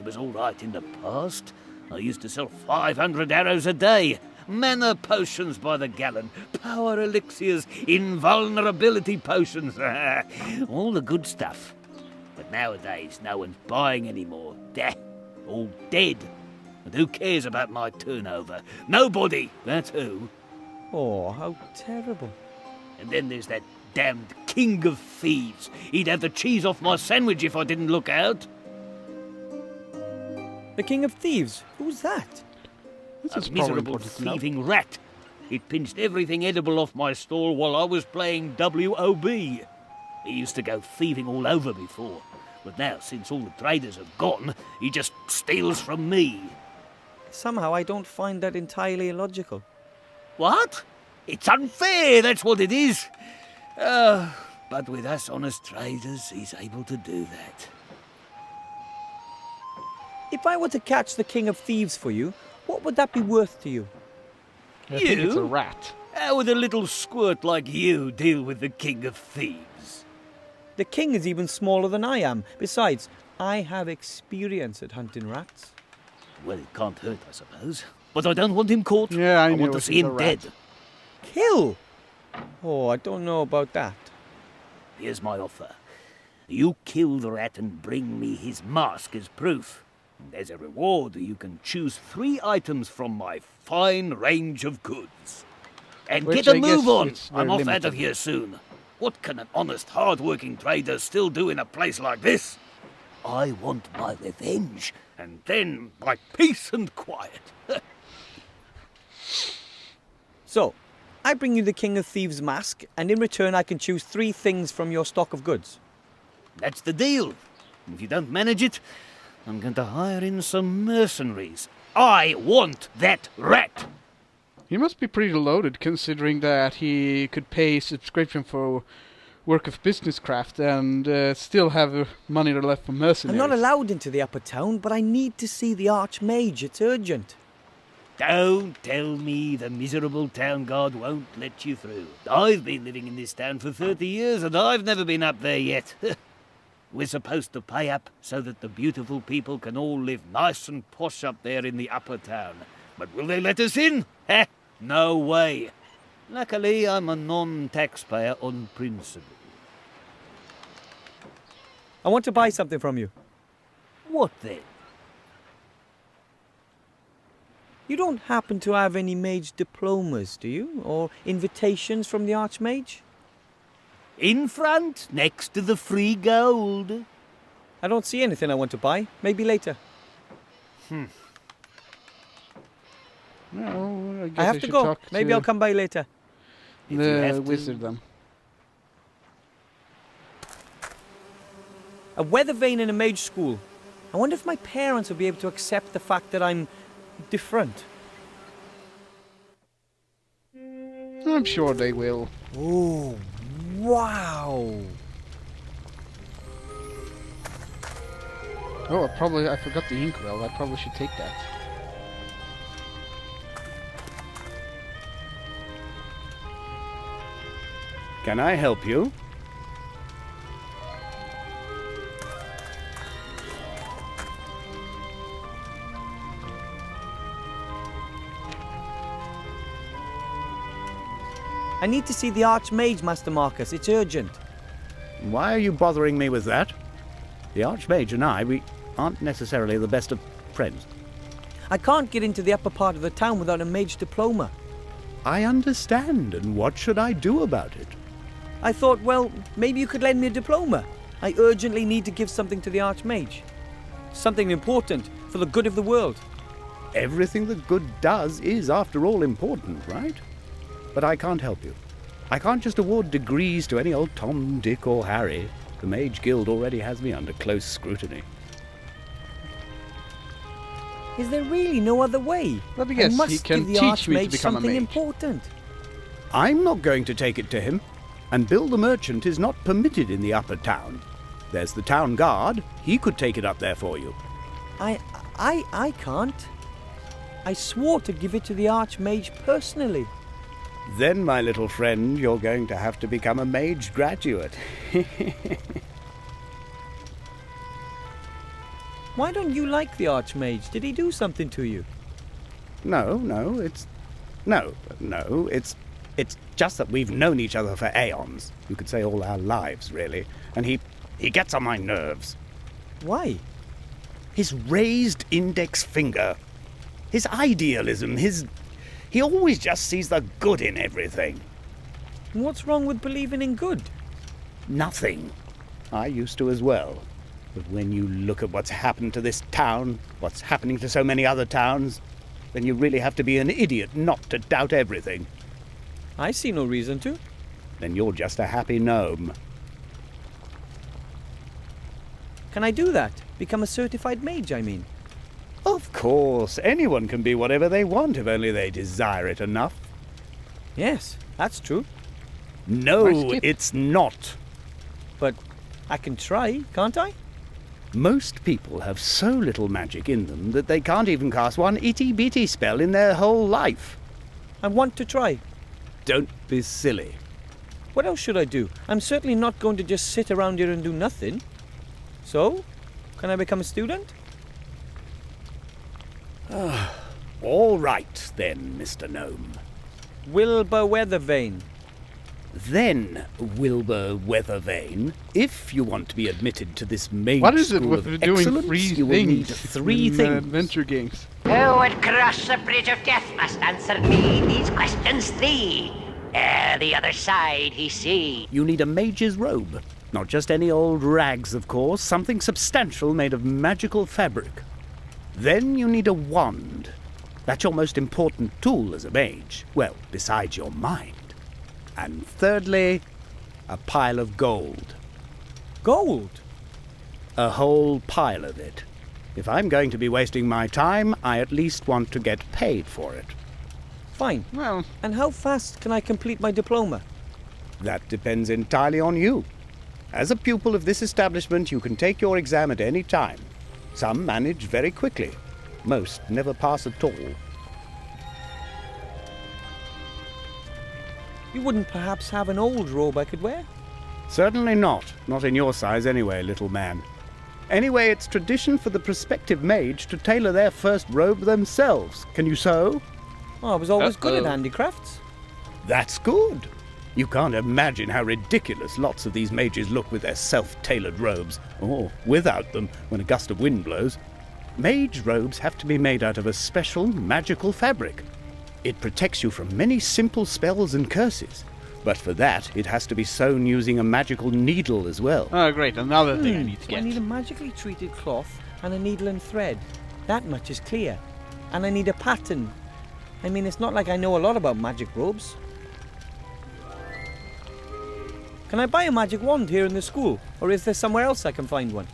was all right in the past. I used to sell 500 arrows a day. Mana potions by the gallon, power elixirs, invulnerability potions, all the good stuff. But nowadays, no one's buying anymore. All dead. And who cares about my turnover? Nobody, that's who. Oh, how terrible. And then there's that damned king of thieves. He'd have the cheese off my sandwich if I didn't look out. The king of thieves? Who's that? This A is probably miserable important to know. thieving rat. It pinched everything edible off my stall while I was playing WOB. He used to go thieving all over before, but now, since all the traders have gone, he just steals from me. Somehow I don't find that entirely illogical. What? It's unfair, that's what it is. But with us honest traders, he's able to do that. If I were to catch the king of thieves for you, what would that be worth to you? I think it's a You? rat. How would a little squirt like you deal with the king of thieves? The king is even smaller than I am. Besides, I have experience at hunting rats. Well, it can't hurt, I suppose. But I don't want him caught. Yeah, I want knew to it see was a him rat. dead. Kill? Oh, I don't know about that. Here's my offer. You kill the rat and bring me his mask as proof. And as a reward, you can choose 3 items from my fine range of goods. And Which get a I guess move on. is very I'm off out limited. of here soon. What can an honest, hard-working trader still do in a place like this? I want my revenge, and then my peace and quiet. So, I bring you the king of thieves mask, and in return I can choose 3 things from your stock of goods. That's the deal. If you don't manage it, I'm going to hire in some mercenaries. I want that rat! He must be pretty loaded, considering that he could pay subscription for work of business craft and still have money left for mercenaries. I'm not allowed into the upper town, but I need to see the archmage. It's urgent. Don't tell me the miserable town guard won't let you through. I've been living in this town for 30 years and I've never been up there yet. We're supposed to pay up so that the beautiful people can all live nice and posh up there in the upper town. But will they let us in? Heh, no way. Luckily, I'm a non-taxpayer on principle. I want to buy something from you. What then? You don't happen to have any mage diplomas, do you? Or invitations from the archmage? In front, next to the free gold. I don't see anything I want to buy. Maybe later. No, I guess I have to should go. talk Maybe to I'll come by later. If you have the to. wizard then. A weather vane in a mage school. I wonder if my parents will be able to accept the fact that I'm different. I'm sure they will. Oh, wow. Oh, I forgot the inkwell. I probably should take that. Can I help you? I need to see the archmage, Master Marcus. It's urgent. Why are you bothering me with that? The Archmage and I, we aren't necessarily the best of friends. I can't get into the upper part of the town without a mage diploma. I understand, and what should I do about it? I thought, well, maybe you could lend me a diploma. I urgently need to give something to the archmage. Something important for the good of the world. Everything that good does is, after all, important, right? But I can't help you. I can't just award degrees to any old Tom, Dick, or Harry. The Mage Guild already has me under close scrutiny. Is there really no other way? Let me I guess, must he can give the teach me to archmage become a something mage. important. I'm not going to take it to him, and Bill the Merchant is not permitted in the upper town. There's the town guard. He could take it up there for you. I can't. I swore to give it to the archmage personally. Then, my little friend, you're going to have to become a mage graduate. Why don't you like the Archmage? Did he do something to you? No, it's just that we've known each other for aeons. You could say all our lives, really. And he gets on my nerves. Why? His raised index finger. His idealism, he always just sees the good in everything. What's wrong with believing in good? Nothing. I used to as well. But when you look at what's happened to this town, what's happening to so many other towns, then you really have to be an idiot not to doubt everything. I see no reason to. Then you're just a happy gnome. Can I do that? Become a certified mage, I mean. Of course, anyone can be whatever they want if only they desire it enough. Yes, that's true. No, Nice tip. it's not. But I can try, can't I? Most people have so little magic in them that they can't even cast one itty-bitty spell in their whole life. I want to try. Don't be silly. What else should I do? I'm certainly not going to just sit around here and do nothing. So, can I become a student? All right, then, Mr. Gnome. Wilbur Weathervane. Then, Wilbur Weathervane, if you want to be admitted to this mage What is it school with of doing excellence, free you will need things 3 in things. adventure games? Who would cross the bridge of death must answer me these questions 3. Ere the other side he see. You need a mage's robe. Not just any old rags, of course, something substantial made of magical fabric. Then you need a wand. That's your most important tool as a mage. Well, besides your mind. And thirdly, a pile of gold. Gold? A whole pile of it. If I'm going to be wasting my time, I at least want to get paid for it. Fine. Well, And how fast can I complete my diploma? That depends entirely on you. As a pupil of this establishment, you can take your exam at any time. Some manage very quickly. Most never pass at all. You wouldn't perhaps have an old robe I could wear? Certainly not. Not in your size anyway, little man. Anyway, it's tradition for the prospective mage to tailor their first robe themselves. Can you sew? Oh, I was always good at Uh-oh. handicrafts. That's good. You can't imagine how ridiculous lots of these mages look with their self-tailored robes, or without them when a gust of wind blows. Mage robes have to be made out of a special magical fabric. It protects you from many simple spells and curses, but for that it has to be sewn using a magical needle as well. oh great, another thing I need to So I get. need a magically treated cloth and a needle and thread. That much is clear. And I need a pattern. I mean, it's not like I know a lot about magic robes. Can I buy a magic wand here in the school? Or is there somewhere else I can find one?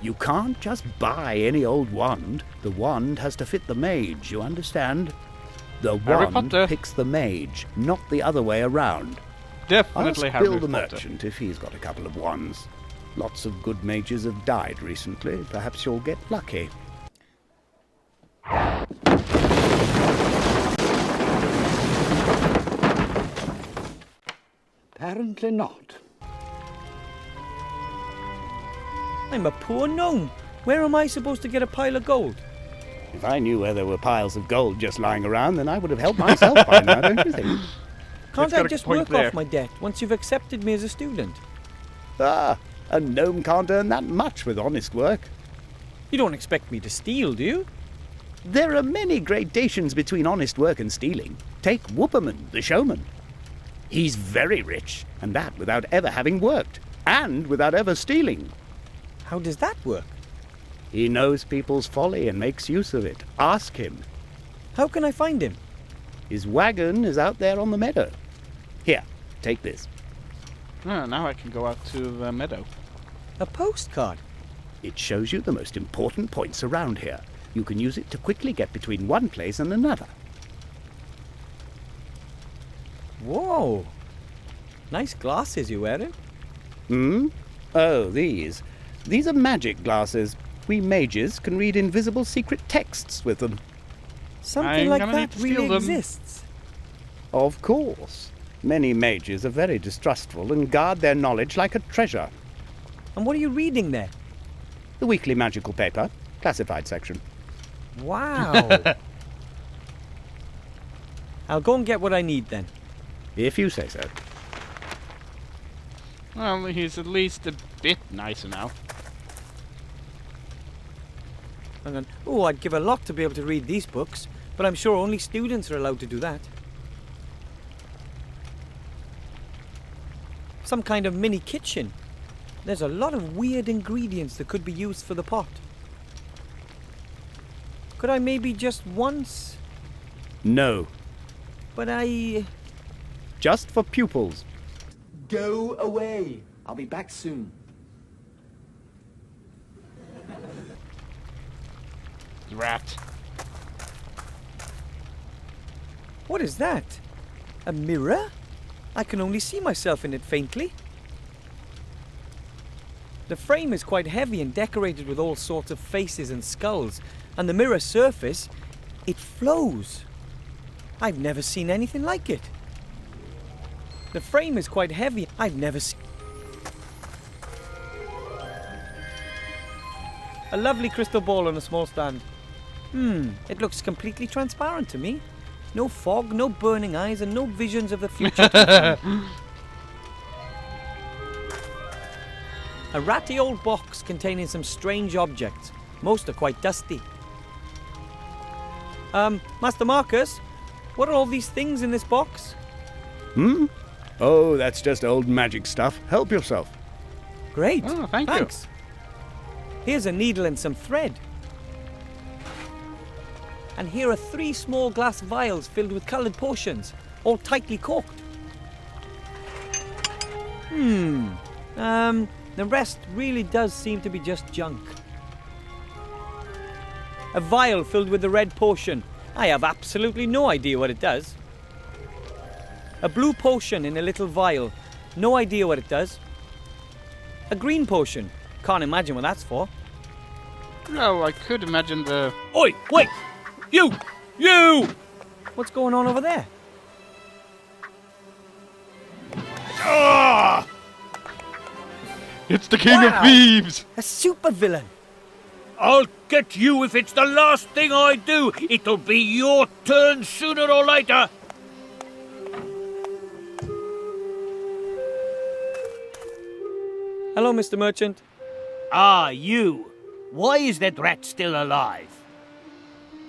You can't just buy any old wand. The wand has to fit the mage, you understand? The Harry wand Potter. picks the mage, not the other way around. Definitely Ask Harry Bill the Potter. merchant if he's got a couple of wands. Lots of good mages have died recently. Perhaps you'll get lucky. Apparently not. I'm a poor gnome. Where am I supposed to get a pile of gold? If I knew where there were piles of gold just lying around, then I would have helped myself by now, don't you think? Can't got I a just point work there. off my debt once you've accepted me as a student? Ah, a gnome can't earn that much with honest work. You don't expect me to steal, do you? There are many gradations between honest work and stealing. Take Whooperman, the showman. He's very rich, and that without ever having worked, and without ever stealing. How does that work? He knows people's folly and makes use of it. Ask him. How can I find him? His wagon is out there on the meadow. Here, take this. Ah, now I can go out to the meadow. A postcard? It shows you the most important points around here. You can use it to quickly get between one place and another. Whoa! Nice glasses you're wearing. Hmm? Oh, these. These are magic glasses. We mages can read invisible secret texts with them. Something I'm like gonna need that to steal really them. exists. Of course. Many mages are very distrustful and guard their knowledge like a treasure. And what are you reading there? The weekly magical paper, classified section. Wow. I'll go and get what I need then. If you say so. Well, he's at least a bit nicer now. Hang on. Oh, I'd give a lot to be able to read these books, but I'm sure only students are allowed to do that. Some kind of mini kitchen. There's a lot of weird ingredients that could be used for the pot. Could I maybe just once? No. But I... Just for pupils. Go away. I'll be back soon. Rat. What is that? A mirror? I can only see myself in it faintly. The frame is quite heavy and decorated with all sorts of faces and skulls, and the mirror surface, it flows. I've never seen anything like it. The frame is quite heavy. I've never seen... A lovely crystal ball on a small stand. It looks completely transparent to me. No fog, no burning eyes, and no visions of the future. A ratty old box containing some strange objects. Most are quite dusty. Master Marcus, what are all these things in this box? Oh, that's just old magic stuff. Help yourself. Great. Oh, thank you. Thanks. Here's a needle and some thread. And here are 3 small glass vials filled with coloured potions, all tightly corked. The rest really does seem to be just junk. A vial filled with the red potion. I have absolutely no idea what it does. A blue potion in a little vial. No idea what it does. A green potion. Can't imagine what that's for. Well, I could imagine the... Oi, wait! You! What's going on over there? Ah! It's the King Wow. of Thieves! A supervillain. I'll get you if it's the last thing I do. It'll be your turn sooner or later. Hello, Mr. Merchant. Ah, you. Why is that rat still alive?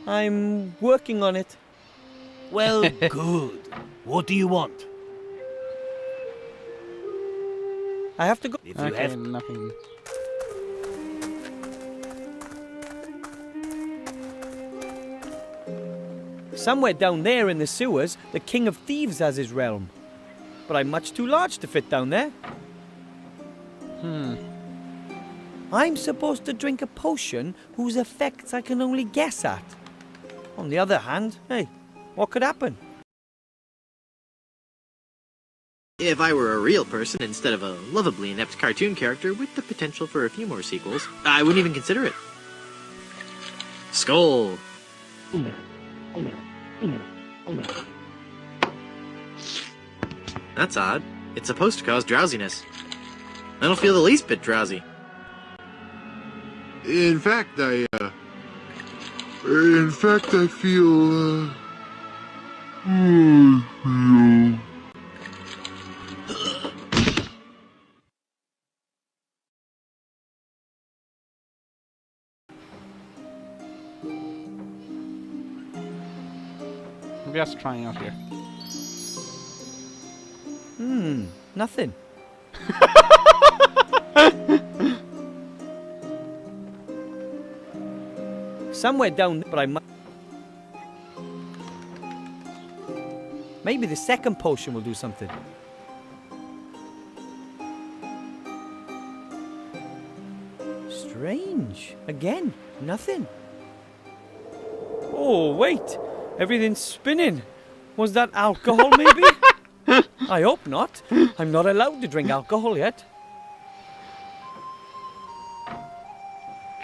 I'm working on it. Well, good. What do you want? I have to go. If you Okay, have nothing. Somewhere down there in the sewers, the King of Thieves has his realm. But I'm much too large to fit down there. I'm supposed to drink a potion whose effects I can only guess at. On the other hand, hey, what could happen? If I were a real person instead of a lovably inept cartoon character with the potential for a few more sequels, I wouldn't even consider it. Skull. That's odd. It's supposed to cause drowsiness. I don't feel the least bit drowsy. In fact, I feel, I'm just trying out here. Nothing. Somewhere down, but I might. Maybe the second potion will do something. Strange. Again, nothing. Oh, wait. Everything's spinning. Was that alcohol, maybe? I hope not. I'm not allowed to drink alcohol yet.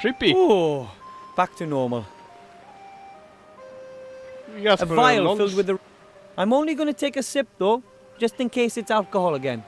Trippy. Oh, back to normal. Yes, A for vial lols. filled with the... I'm only going to take a sip, though, just in case it's alcohol again.